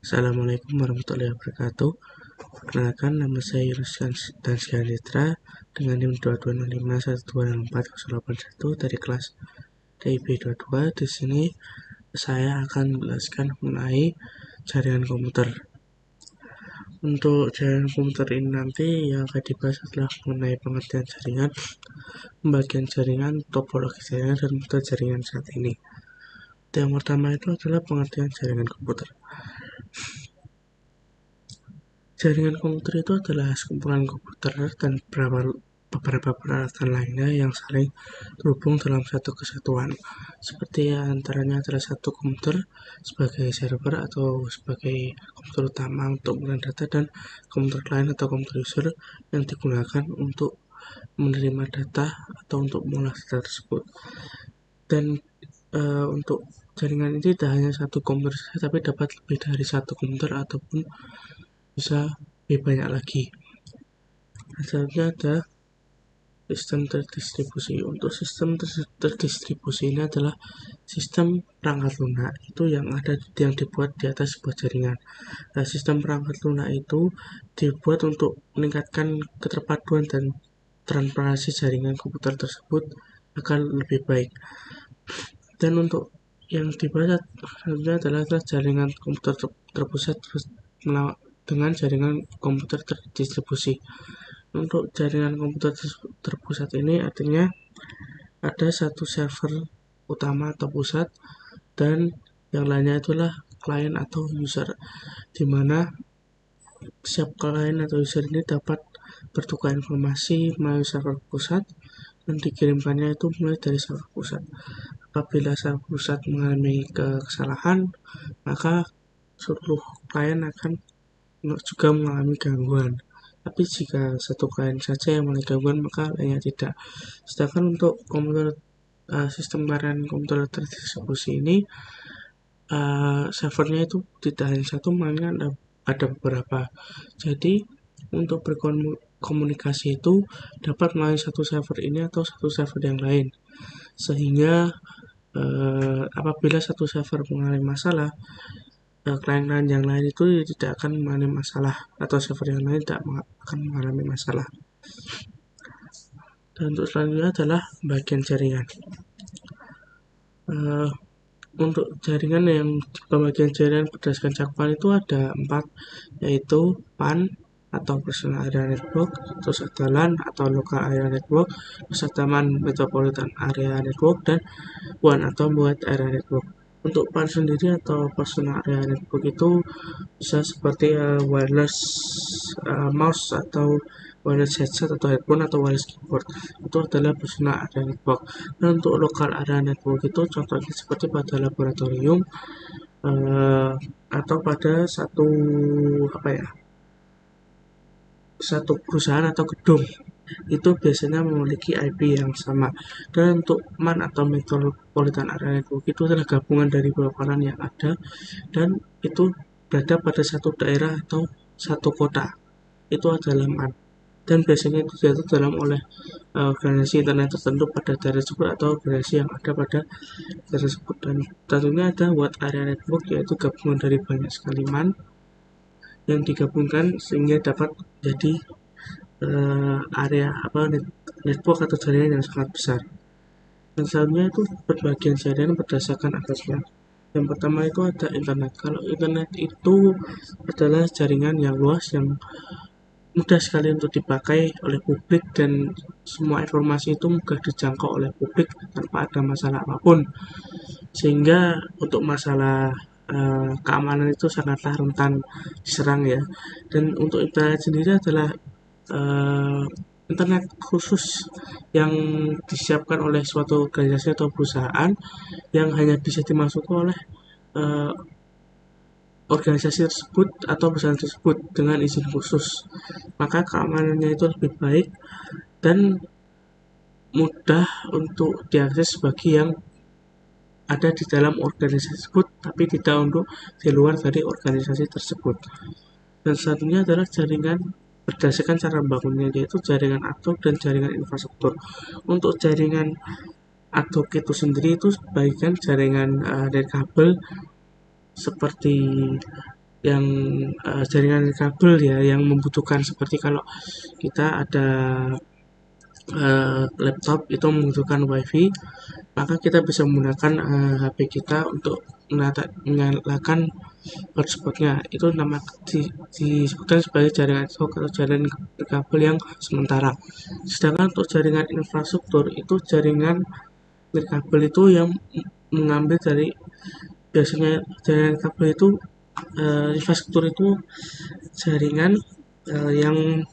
Assalamualaikum warahmatullahi wabarakatuh. Perkenalkan, nama saya Yunus dan Citra dengan NIM 2205126481 dari kelas TIB 22. Di sini saya akan menjelaskan mengenai jaringan komputer. Untuk jaringan komputer ini nanti yang akan dibahas adalah mengenai pengertian jaringan, pembagian jaringan, topologi jaringan, dan metode jaringan saat ini. Yang pertama itu adalah pengertian jaringan komputer. Jaringan komputer itu adalah sekumpulan komputer dan beberapa peralatan lainnya yang saling terhubung dalam satu kesatuan. Seperti antaranya adalah satu komputer sebagai server atau sebagai komputer utama untuk mengirim data, dan komputer lain atau komputer user yang digunakan untuk menerima data atau untuk mengolah data tersebut. Dan untuk jaringan ini tidak hanya satu komputer saja, tapi dapat lebih dari satu komputer ataupun bisa lebih banyak lagi. Selanjutnya ada sistem terdistribusi. Untuk sistem terdistribusi ini adalah sistem perangkat lunak itu yang dibuat di atas sebuah jaringan. Nah, sistem perangkat lunak itu dibuat untuk meningkatkan keterpaduan dan transparansi jaringan komputer tersebut akan lebih baik. Dan untuk yang dibahas selanjutnya adalah jaringan komputer terpusat dengan jaringan komputer terdistribusi. Untuk jaringan komputer terpusat ini artinya ada satu server utama atau pusat dan yang lainnya itulah klien atau user, di mana setiap klien atau user ini dapat bertukar informasi melalui server pusat dan dikirimkannya itu mulai dari server pusat. Apabila server pusat mengalami kesalahan, maka seluruh klien akan juga mengalami gangguan. Tapi jika satu klien saja yang mengalami gangguan, maka lainnya tidak. Sedangkan untuk sistem jaringan komputer terdistribusi ini, servernya itu tidak hanya satu, melainkan ada beberapa. Jadi untuk berkomunikasi itu dapat melalui satu server ini atau satu server yang lain, sehingga apabila satu server mengalami masalah, klien-klien yang lain itu tidak akan mengalami masalah, atau server yang lain tidak akan mengalami masalah. Dan untuk selanjutnya adalah bagian jaringan. Untuk jaringan yang pembagian jaringan berdasarkan cakupan itu ada 4, yaitu PAN atau Personal Area Network, terus ada LAN atau Local Area Network, terus ada MAN Metropolitan Area Network, dan WAN atau Wide Area Network. Untuk PAN sendiri atau Personal Area Network itu bisa seperti wireless mouse atau wireless headset atau headphone atau wireless keyboard, itu adalah personal area network. Dan untuk local area network itu contohnya seperti pada laboratorium atau pada satu perusahaan atau gedung, itu biasanya memiliki IP yang sama. Dan untuk MAN atau Metropolitan Area Network itu adalah gabungan dari beberapa LAN yang ada, dan itu berada pada satu daerah atau satu kota, itu adalah MAN. Dan biasanya itu diatur dalam oleh organisasi internet tertentu pada daerah tersebut atau organisasi yang ada pada daerah tersebut. Dan tentunya ada Wide Area Network, yaitu gabungan dari banyak sekali MAN yang digabungkan sehingga dapat menjadi area network atau jaringan yang sangat besar. Dan selanjutnya itu berbagian jaringan berdasarkan atasnya. Yang pertama itu ada internet. Kalau internet itu adalah jaringan yang luas yang mudah sekali untuk dipakai oleh publik, dan semua informasi itu mudah dijangkau oleh publik tanpa ada masalah apapun, sehingga untuk masalah keamanan itu sangatlah rentan diserang ya. Dan untuk internet sendiri adalah internet khusus yang disiapkan oleh suatu organisasi atau perusahaan yang hanya bisa dimasuki oleh organisasi tersebut atau perusahaan tersebut dengan izin khusus. Maka keamanannya itu lebih baik dan mudah untuk diakses bagi yang ada di dalam organisasi tersebut, tapi tidak untuk di luar dari organisasi tersebut. Dan selanjutnya adalah jaringan berdasarkan cara membangunnya, yaitu jaringan ad hoc dan jaringan infrastruktur. Untuk jaringan ad hoc itu sendiri itu bagian jaringan dari kabel seperti yang jaringan kabel ya, yang membutuhkan, seperti kalau kita ada laptop itu membutuhkan wifi, maka kita bisa menggunakan HP kita untuk menyalakan hotspotnya. Itu disebutkan sebagai jaringan network atau jaringan kabel yang sementara. Sedangkan untuk jaringan infrastruktur, itu jaringan kabel itu yang mengambil dari, biasanya jaringan kabel itu infrastruktur itu jaringan yang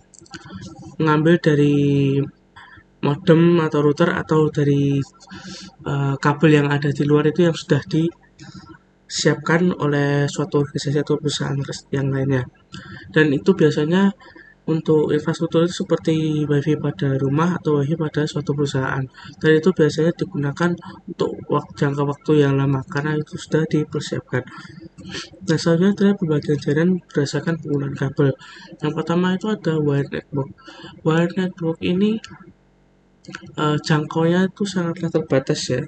mengambil dari modem atau router atau dari kabel yang ada di luar itu yang sudah disiapkan oleh suatu organisasi atau perusahaan yang lainnya. Dan itu biasanya untuk infrastruktur itu seperti wifi pada rumah atau wifi pada suatu perusahaan. Dan itu biasanya digunakan untuk jangka waktu yang lama karena itu sudah dipersiapkan. Nah, selanjutnya adalah pembagian jaringan berdasarkan penggunaan kabel. Yang pertama itu ada wired network. Wired network ini jangkauannya itu sangatlah terbatas ya,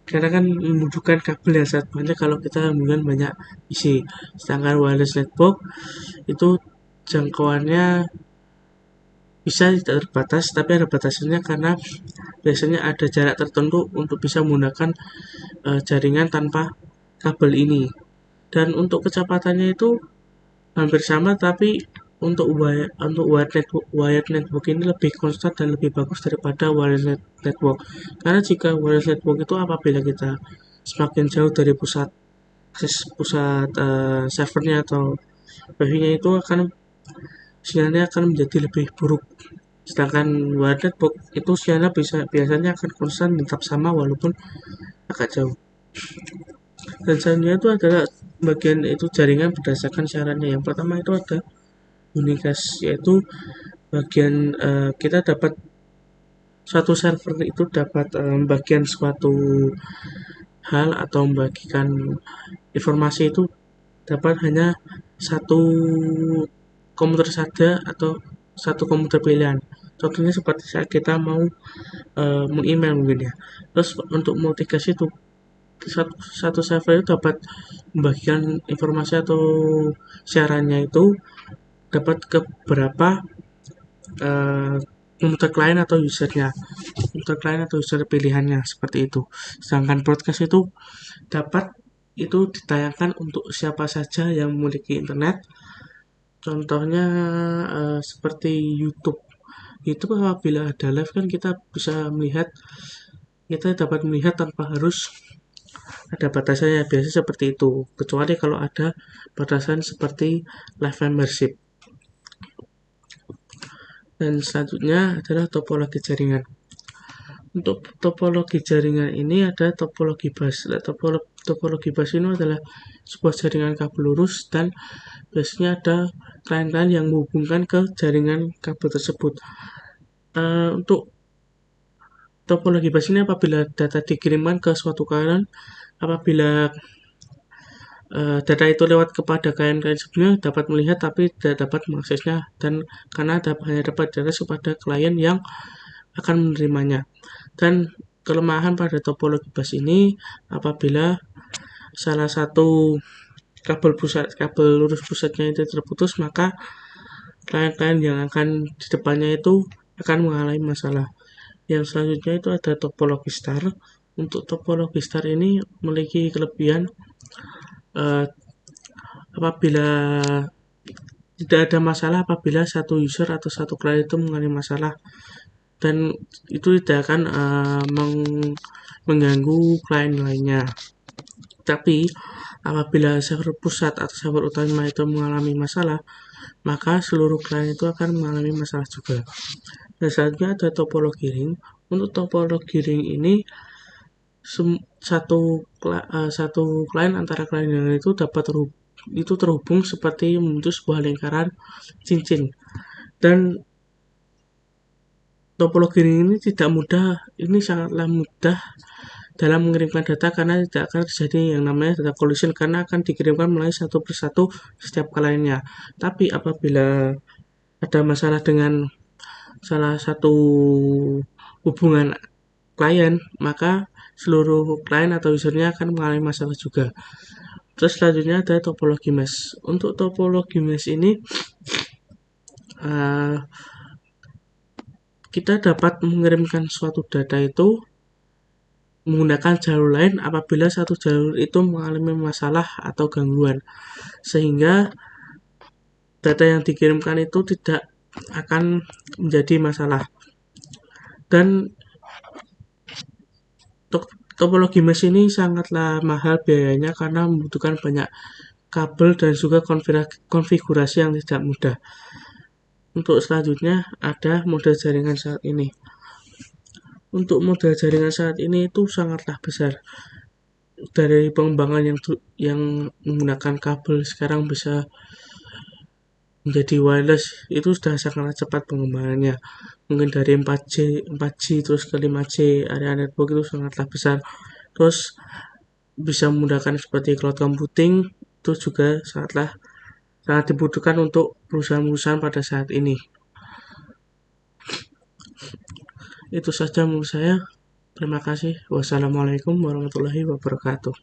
karena kan membutuhkan kabel yang sangat banyak kalau kita menggunakan banyak isi. Sedangkan wireless network itu jangkauannya bisa tidak terbatas, tapi ada batasannya karena biasanya ada jarak tertentu untuk bisa menggunakan jaringan tanpa kabel ini. Dan untuk kecepatannya itu hampir sama, tapi untuk wired network ini lebih konstan dan lebih bagus daripada wireless network. Karena jika wireless network itu apabila kita semakin jauh dari pusat servernya atau wifi-nya, itu akan sinyalnya akan menjadi lebih buruk. Sedangkan wired network itu sinyalnya biasanya akan konstan tetap sama walaupun agak jauh. Dan selanjutnya itu adalah bagian itu jaringan berdasarkan syaratnya. Yang pertama itu ada unicast, yaitu bagian kita dapat suatu server itu dapat membagikan suatu hal atau membagikan informasi itu dapat hanya satu komputer saja atau satu komputer pilihan. Contohnya seperti saat kita mau meng-email mungkin ya. Terus untuk multicast itu satu server itu dapat membagikan informasi atau siarannya itu dapat ke beberapa komputer klien atau user pilihannya, seperti itu. Sedangkan broadcast itu dapat itu ditayangkan untuk siapa saja yang memiliki internet. Contohnya seperti YouTube. YouTube apabila ada live kan kita dapat melihat tanpa harus ada batasannya, biasa seperti itu, kecuali kalau ada batasan seperti live membership. Dan selanjutnya adalah topologi jaringan. Untuk topologi jaringan ini ada topologi bus. Topologi bus ini adalah sebuah jaringan kabel lurus dan biasanya ada klien-klien yang menghubungkan ke jaringan kabel tersebut. Untuk topologi bus ini apabila data dikirimkan ke suatu klien, apabila data itu lewat kepada klien-klien sebelumnya dapat melihat tapi tidak dapat mengaksesnya, dan karena hanya dapat diakses kepada klien yang akan menerimanya. Dan kelemahan pada topologi bus ini apabila salah satu kabel lurus pusatnya itu terputus, maka klien-klien yang akan di depannya itu akan mengalami masalah. Yang selanjutnya itu ada topologi star. Untuk topologi star ini memiliki kelebihan apabila tidak ada masalah apabila satu user atau satu klien itu mengalami masalah, dan itu tidak akan mengganggu klien lainnya. Tapi apabila server pusat atau server utama itu mengalami masalah, maka seluruh klien itu akan mengalami masalah juga. Dan selanjutnya ada topologi ring. Untuk topologi ring ini satu klien antara klien yang lain itu dapat terhubung seperti membentuk sebuah lingkaran cincin. Dan topologi ring ini sangatlah mudah dalam mengirimkan data karena tidak akan terjadi yang namanya data collision karena akan dikirimkan melalui satu persatu setiap kliennya. Tapi apabila ada masalah dengan salah satu hubungan klien, maka seluruh klien atau usernya akan mengalami masalah juga. Terus selanjutnya ada topologi mesh. Untuk topologi mesh ini uh, kita dapat mengirimkan suatu data itu menggunakan jalur lain apabila satu jalur itu mengalami masalah atau gangguan, sehingga data yang dikirimkan itu tidak akan menjadi masalah. Dan topologi mesh ini sangatlah mahal biayanya karena membutuhkan banyak kabel dan juga konfigurasi yang tidak mudah. Untuk selanjutnya ada model jaringan saat ini. Untuk model jaringan saat ini itu sangatlah besar. Dari pengembangan yang menggunakan kabel sekarang bisa menjadi wireless, itu sudah sangat cepat pengembangannya. Mungkin dari 4G terus ke 5G, area network itu sangatlah besar. Terus bisa memudahkan seperti cloud computing, itu juga sangat dibutuhkan untuk perusahaan-perusahaan pada saat ini. Itu saja menurut saya. Terima kasih. Wassalamualaikum warahmatullahi wabarakatuh.